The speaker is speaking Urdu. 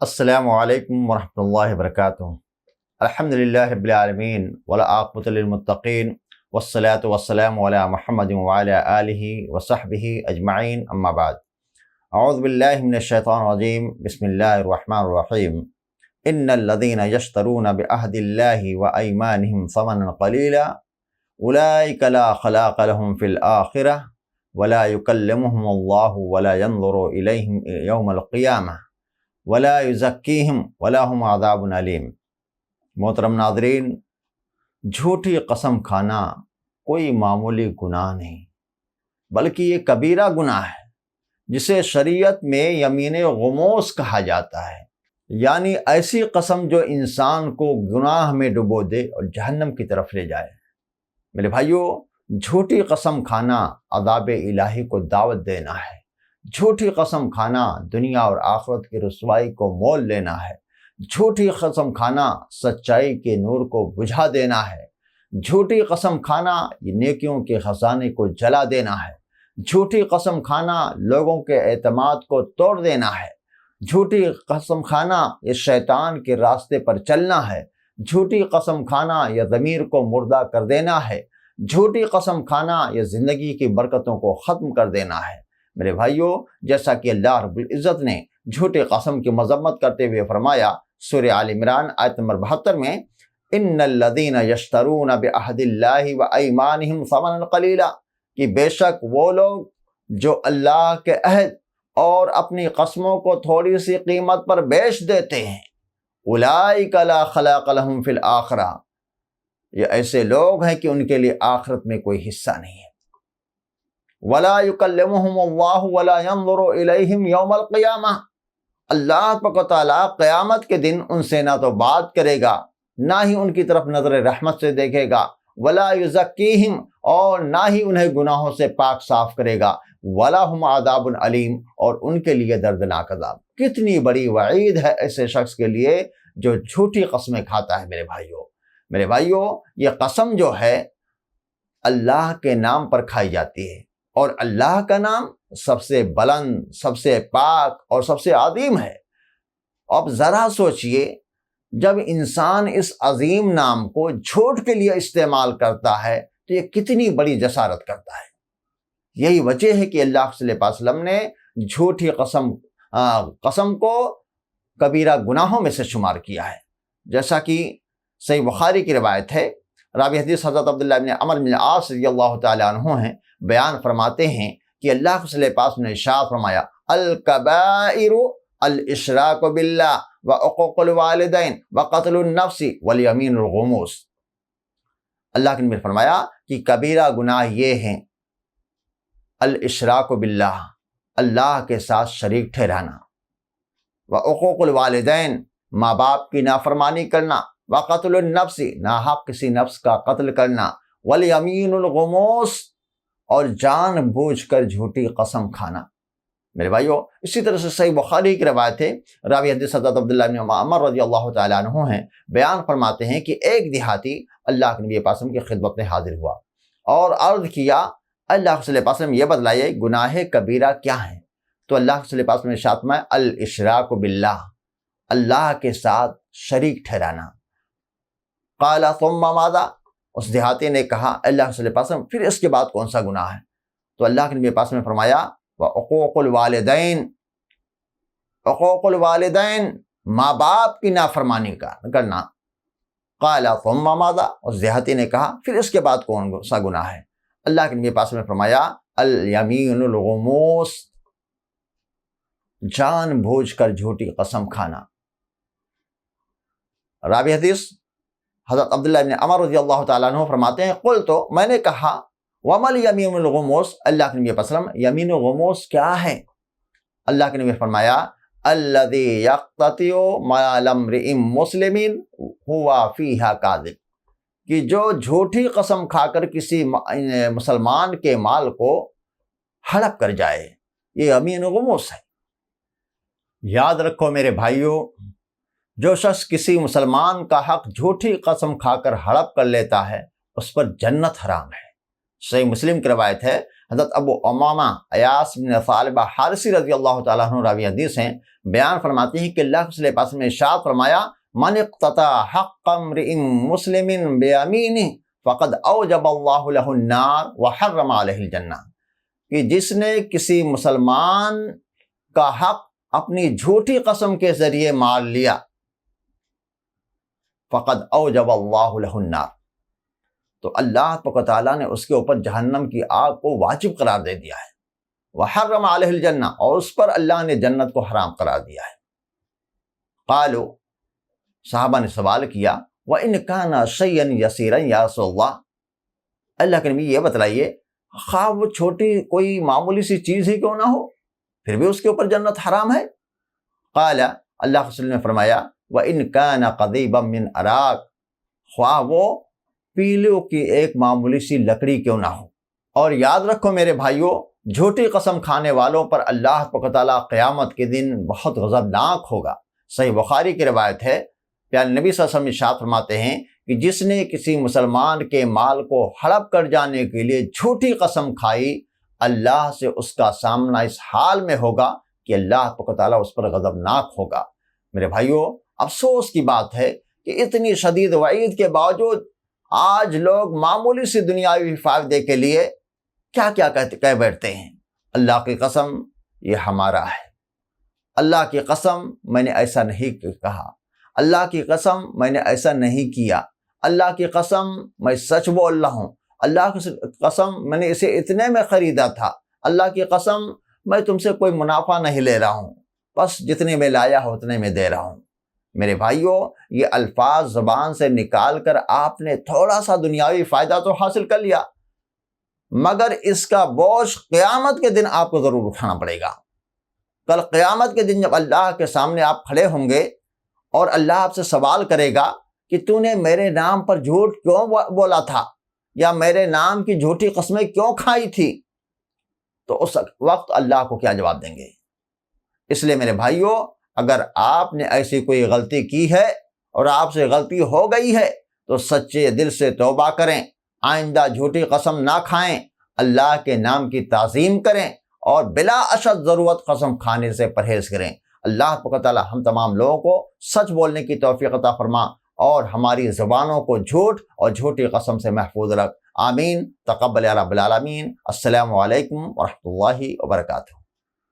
السلام علیکم ورحمۃ اللہ وبرکاتہ۔ الحمدللہ رب العالمین والعاقبۃ للمتقین والصلاۃ والسلام علی محمد وعلی آلہ وصحبہ اجمعین، اما بعد۔ اعوذ باللہ من الشیطان الرجیم، بسم اللہ الرحمن الرحیم۔ ان الذین یشترون بعہد اللہ وایمانہم ثمنا قلیلا اولئک لا خلاق لهم فی الآخرہ ولا یکلمہم اللہ ولا ینظر الیہم یوم القیامہ ولا یزکیہم ولہم عذاب علیم۔ محترم ناظرین، جھوٹی قسم کھانا کوئی معمولی گناہ نہیں، بلکہ یہ کبیرہ گناہ ہے جسے شریعت میں یمین غموس کہا جاتا ہے، یعنی ایسی قسم جو انسان کو گناہ میں ڈبو دے اور جہنم کی طرف لے جائے۔ میرے بھائیو، جھوٹی قسم کھانا عذاب الہی کو دعوت دینا ہے، جھوٹی قسم کھانا دنیا اور آخرت کی رسوائی کو مول لینا ہے، جھوٹی قسم کھانا سچائی کے نور کو بجھا دینا ہے، جھوٹی قسم کھانا نیکیوں کے خزانے کو جلا دینا ہے، جھوٹی قسم کھانا لوگوں کے اعتماد کو توڑ دینا ہے، جھوٹی قسم کھانا یہ شیطان کے راستے پر چلنا ہے، جھوٹی قسم کھانا یہ ضمیر کو مردہ کر دینا ہے، جھوٹی قسم کھانا یہ زندگی کی برکتوں کو ختم کر دینا ہے۔ میرے بھائیو، جیسا کہ اللہ رب العزت نے جھوٹے قسم کی مذمت کرتے ہوئے فرمایا سورہ آل عمران آیت نمبر 72 میں، ان الذین یشترون بعہد اللہ وایمانہم ثمنا قلیلا، کہ بے شک وہ لوگ جو اللہ کے عہد اور اپنی قسموں کو تھوڑی سی قیمت پر بیچ دیتے ہیں، اولئک لا خلاق لهم فی الآخرہ، یہ ایسے لوگ ہیں کہ ان کے لیے آخرت میں کوئی حصہ نہیں ہے۔ ولا یکلمہم اللہ ولا ینظر الیہم یوم القیامہ، اللہ تبارک و تعالیٰ قیامت کے دن ان سے نہ تو بات کرے گا، نہ ہی ان کی طرف نظر رحمت سے دیکھے گا، ولا یزکیہم، اور نہ ہی انہیں گناہوں سے پاک صاف کرے گا، ولہم عذاب علیم، اور ان کے لیے دردناک عذاب۔ کتنی بڑی وعید ہے ایسے شخص کے لیے جو جھوٹی قسمیں کھاتا ہے۔ میرے بھائیو، یہ قسم جو ہے اللہ کے نام پر کھائی جاتی ہے، اور اللہ کا نام سب سے بلند، سب سے پاک اور سب سے عظیم ہے۔ اب ذرا سوچئے، جب انسان اس عظیم نام کو جھوٹ کے لیے استعمال کرتا ہے تو یہ کتنی بڑی جسارت کرتا ہے۔ یہی وجہ ہے کہ اللہ صلی اللہ علیہ وسلم نے جھوٹی قسم کو کبیرہ گناہوں میں سے شمار کیا ہے، جیسا کہ صحیح بخاری کی روایت ہے۔ راوی حدیث حضرت عبداللہ بن عمرو بن العاص رضی اللہ تعالیٰ عنہ ہیں، بیان فرماتے ہیں کہ اللہ کے صلی اللہ علیہ وسلم نے ارشاد فرمایا، الکبائر الاشراک باللہ وعقوق الوالدین وقتل النفس والیمین الغموس۔ اللہ نے فرمایا کہ کبیرہ گناہ یہ ہیں الاشراک باللہ، اللہ کے ساتھ شریک ٹھہرانا، وعقوق الوالدین، ماں باپ کی نافرمانی کرنا، وقتل النفس، ناحق کسی نفس کا قتل کرنا، والیمین الغموس، اور جان بوجھ کر جھوٹی قسم کھانا۔ میرے بھائیو، اسی طرح سے صحیح بخاری کی روایت ہے، راوی حدیث حضرت عبداللہ بن عمر رضی اللہ تعالیٰ عنہ ہیں، بیان فرماتے ہیں کہ ایک دیہاتی اللہ کے نبی پاک صلی اللہ علیہ وسلم کی خدمت میں حاضر ہوا اور عرض کیا، اللہ صلی اللہ علیہ وسلم یہ بتلائیے گناہ کبیرہ کیا ہیں؟ تو اللہ صلی اللہ علیہ وسلم نے ارشاد فرمایا، الاشراک باللہ، اللہ کے ساتھ شریک ٹھہرانا۔ قال ثم ماذا، اس دیہاتی نے کہا، اللہ صلی اللہ علیہ وسلم پھر اس کے بعد کون سا گناہ ہے؟ تو اللہ کے نبی پاک نے فرمایا، وعقوق الوالدین، عقوق الوالدین، ماں باپ کی نافرمانی کرنا۔ قال ثم ماذا، اس دیہاتی نے کہا پھر اس کے بعد کون سا گناہ ہے؟ اللہ کے نبی پاک نے فرمایا، الیمین الغموس، جان بوجھ کر جھوٹی قسم کھانا۔ راوی حدیث حضرت عبداللہ بن عمر رضی اللہ تعالیٰ عنہ فرماتے ہیں، قلت، تو میں نے کہا، ومل یمین الغموس، اللہ کے نبی صلی اللہ علیہ وسلم یمین الغموس کیا ہے؟ اللہ کے نبی فرمایا، الذی یقتطع مال امرئ مسلم ہوا فیہا کاذب، کہ جو جھوٹی قسم کھا کر کسی مسلمان کے مال کو ہڑپ کر جائے، یہ یمین الغموس ہے۔ یاد رکھو میرے بھائیو، جو شخص کسی مسلمان کا حق جھوٹی قسم کھا کر ہڑپ کر لیتا ہے، اس پر جنت حرام ہے۔ صحیح مسلم کی روایت ہے، حضرت ابو امامہ ایاس بن ثعلبہ حارثی رضی اللہ تعالیٰ عنہ راوی حدیث ہیں، بیان فرماتے ہیں کہ اللہ کے رسول پاک نے ارشاد فرمایا، من اقتطع حق امرئ مسلم بیمینہ فقد اوجب اللہ لہ النار وحرم علیہ الجنہ، کہ جس نے کسی مسلمان کا حق اپنی جھوٹی قسم کے ذریعے مار لیا، فقد اوجب اللہ لہ النار، تو اللہ تعالیٰ نے اس کے اوپر جہنم کی آگ کو واجب قرار دے دیا ہے، وحرم علیہ الجنہ، اور اس پر اللہ نے جنت کو حرام قرار دیا ہے۔ قالوا، صحابہ نے سوال کیا، وَإِنْ كَانَ شَيْئًا يَسِيرًا یا رسول اللہ، اللہ کے نبی یہ بتلائیے، خواہ وہ چھوٹی کوئی معمولی سی چیز ہی کیوں نہ ہو، پھر بھی اس کے اوپر جنت حرام ہے؟ قال، اللہ کے رسول نے فرمایا، وَإِنْ كَانَ قَضِيبًا مِّنْ أَرَاقٍ، خواہ وہ پیلوں کی ایک معمولی سی لکڑی کیوں نہ ہو۔ اور یاد رکھو میرے بھائیوں، جھوٹی قسم کھانے والوں پر اللہ تعالیٰ قیامت کے دن بہت غضبناک ہوگا۔ صحیح بخاری کی روایت ہے، پیارے نبی صلی اللہ علیہ وسلم ارشاد فرماتے ہیں کہ جس نے کسی مسلمان کے مال کو ہڑپ کر جانے کے لیے جھوٹی قسم کھائی، اللہ سے اس کا سامنا اس حال میں ہوگا کہ اللہ تعالیٰ اس پر غضبناک ہوگا۔ میرے بھائیوں، افسوس کی بات ہے کہ اتنی شدید وعید کے باوجود آج لوگ معمولی سی دنیاوی فائدے کے لیے کیا کیا کہہ بیٹھتے ہیں، اللہ کی قسم یہ ہمارا ہے، اللہ کی قسم میں نے ایسا نہیں کہا، اللہ کی قسم میں نے ایسا نہیں کیا، اللہ کی قسم میں سچ بول رہا ہوں، اللہ کی قسم میں نے اسے اتنے میں خریدا تھا، اللہ کی قسم میں تم سے کوئی منافع نہیں لے رہا ہوں، بس جتنے میں لایا ہو اتنے میں دے رہا ہوں۔ میرے بھائیوں، یہ الفاظ زبان سے نکال کر آپ نے تھوڑا سا دنیاوی فائدہ تو حاصل کر لیا، مگر اس کا بوجھ قیامت کے دن آپ کو ضرور اٹھانا پڑے گا۔ کل قیامت کے دن جب اللہ کے سامنے آپ کھڑے ہوں گے اور اللہ آپ سے سوال کرے گا کہ تو نے میرے نام پر جھوٹ کیوں بولا تھا، یا میرے نام کی جھوٹی قسمیں کیوں کھائی تھی، تو اس وقت اللہ کو کیا جواب دیں گے؟ اس لیے میرے بھائیوں، اگر آپ نے ایسی کوئی غلطی کی ہے اور آپ سے غلطی ہو گئی ہے تو سچے دل سے توبہ کریں، آئندہ جھوٹی قسم نہ کھائیں، اللہ کے نام کی تعظیم کریں اور بلا اشد ضرورت قسم کھانے سے پرہیز کریں۔ اللہ تعالیٰ ہم تمام لوگوں کو سچ بولنے کی توفیق عطا فرما اور ہماری زبانوں کو جھوٹ اور جھوٹی قسم سے محفوظ رکھ۔ آمین۔ تقبل یا رب العالمین۔ السلام علیکم ورحمۃ اللہ وبرکاتہ۔